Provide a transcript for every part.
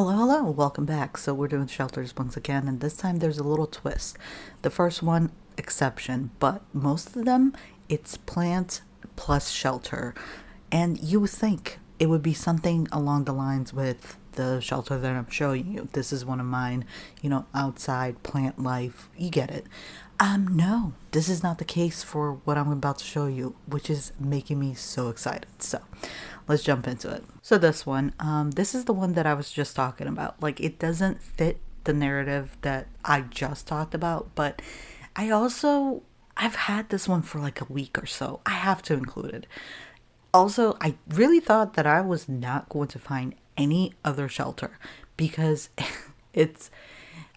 Hello, welcome back. So we're doing shelters once again, and this time there's a little twist. The first one, exception, but most of them, it's plant plus shelter. And you would think it would be something along the lines with the shelter that I'm showing you. This is one of mine, outside plant life. You get it. No, this is not the case for what I'm about to show you, which is making me so excited. So let's jump into it. So this is the one that I was just talking about. Like, it doesn't fit the narrative that I just talked about, but I've had this one for like a week or so. I have to include it. Also, I really thought that I was not going to find any other shelter because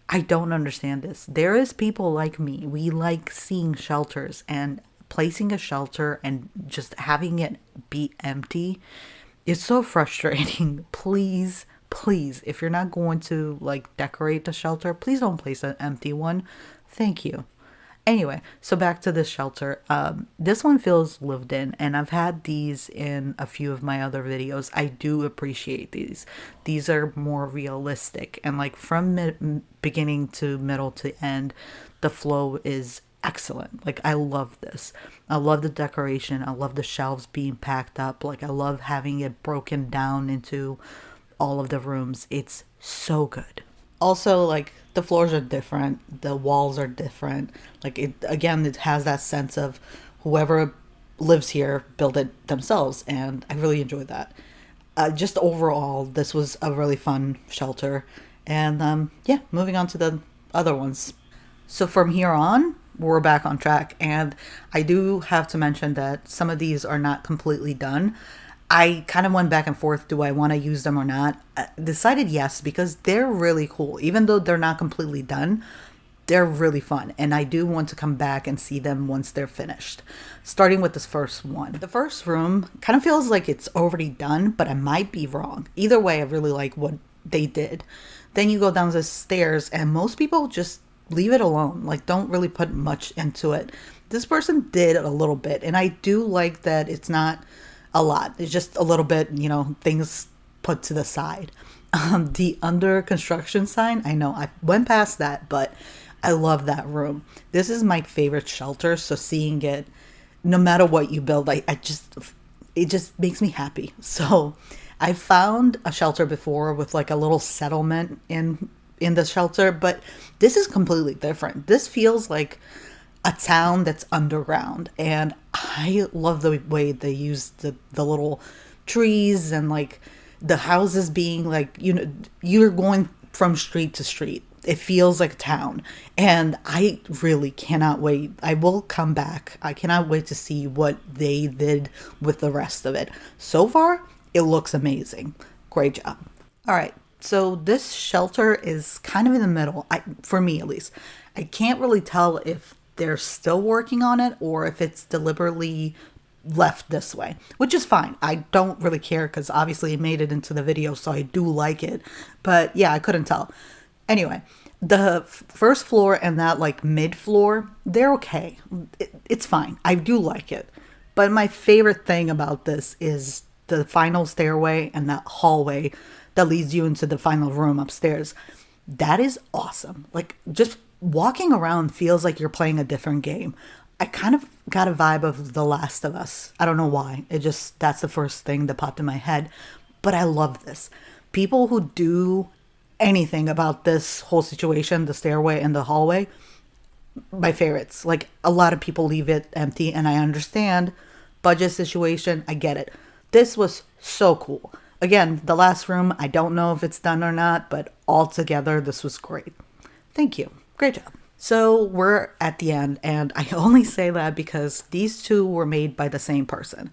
I don't understand this. There is people like me. We like seeing shelters and placing a shelter and just having it be empty. It's so frustrating. Please, if you're not going to like decorate the shelter, please don't place an empty one. Thank you. Anyway, so back to this shelter. This one feels lived in, and I've had these in a few of my other videos. I do appreciate these. These are more realistic, and like from beginning to middle to end, the flow is excellent. Like, I love this. I love the decoration. I love the shelves being packed up. Like, I love having it broken down into all of the rooms. It's so good. Also, like, the floors are different, the walls are different. Like, it has that sense of whoever lives here built it themselves, and I really enjoyed that. Just overall, this was a really fun shelter. And yeah, moving on to the other ones. So from here on, we're back on track, and I do have to mention that some of these are not completely done. I kind of went back and forth. Do I want to use them or not? I decided yes, because they're really cool. Even though they're not completely done, they're really fun. And I do want to come back and see them once they're finished. Starting with this first one. The first room kind of feels like it's already done, but I might be wrong. Either way, I really like what they did. Then you go down the stairs, and most people just leave it alone. Like, don't really put much into it. This person did a little bit, and I do like that it's not a lot. It's just a little bit, things put to the side. The under construction sign, I know I went past that, but I love that room. This is my favorite shelter. So seeing it, no matter what you build, it just makes me happy. So I found a shelter before with like a little settlement in the shelter, but this is completely different. This feels like a town that's underground, and I love the way they use the little trees and like the houses being like, you're going from street to street. It feels like a town, and I really cannot wait. I will come back. I cannot wait to see what they did with the rest of it. So far, it looks amazing. Great job. All right, so this shelter is kind of in the middle, for me at least. I can't really tell if they're still working on it or if it's deliberately left this way, which is fine. I don't really care because obviously it made it into the video, so I do like it. But yeah, I couldn't tell. Anyway, the first floor and that like mid floor, they're okay. It's fine. I do like it. But my favorite thing about this is the final stairway and that hallway that leads you into the final room upstairs. That is awesome. Like, just walking around feels like you're playing a different game. I kind of got a vibe of The Last of Us. I don't know why. That's the first thing that popped in my head. But I love this. People who do anything about this whole situation, the stairway and the hallway, my favorites. Like, a lot of people leave it empty, and I understand. Budget situation, I get it. This was so cool. Again, the last room, I don't know if it's done or not, but altogether, this was great. Thank you. Great job. So we're at the end, and I only say that because these two were made by the same person.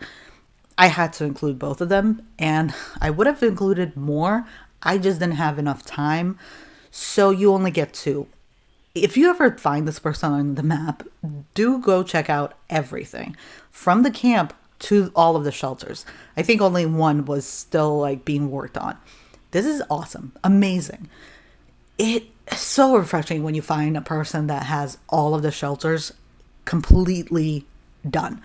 I had to include both of them, and I would have included more. I just didn't have enough time. So you only get two. If you ever find this person on the map, do go check out everything. From the camp to all of the shelters. I think only one was still like being worked on. This is awesome. Amazing. It's so refreshing when you find a person that has all of the shelters completely done.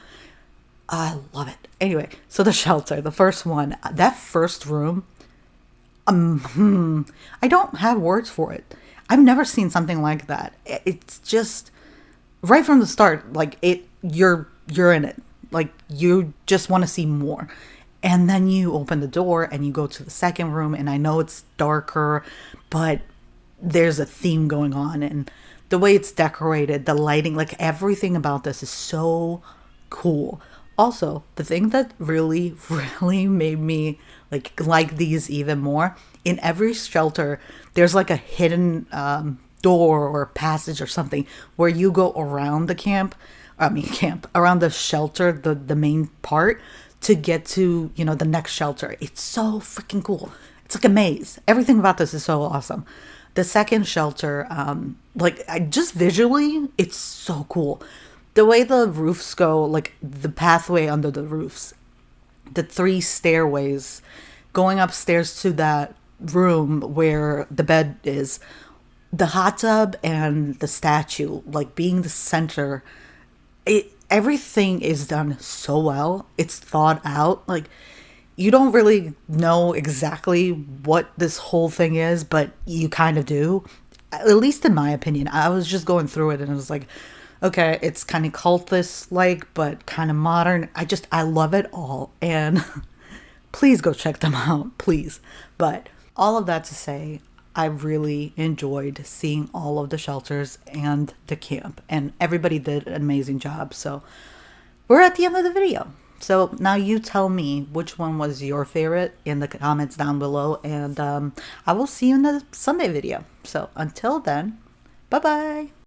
I love it. Anyway, so the shelter, the first one, that first room, I don't have words for it. I've never seen something like that. It's just right from the start, like you're in it. Like you just want to see more. And then you open the door and you go to the second room, and I know it's darker, but there's a theme going on, and the way it's decorated, the lighting, like everything about this is so cool. Also, the thing that really, really made me like these even more, in every shelter, there's like a hidden door or passage or something where you go around the around the shelter, the main part, to get to, the next shelter. It's so freaking cool. It's like a maze. Everything about this is so awesome. The second shelter, I just visually, it's so cool. The way the roofs go, like the pathway under the roofs, the 3 stairways going upstairs to that room where the bed is, the hot tub and the statue, like being the center, everything is done so well. It's thought out. Like you don't really know exactly what this whole thing is, but you kind of do. At least in my opinion. I was just going through it and I was like, okay, it's kind of cultist like, but kind of modern. I love it all. And please go check them out, please. But all of that to say, I really enjoyed seeing all of the shelters and the camp, and everybody did an amazing job. So we're at the end of the video. So now you tell me which one was your favorite in the comments down below, and I will see you in the Sunday video. So until then, bye bye.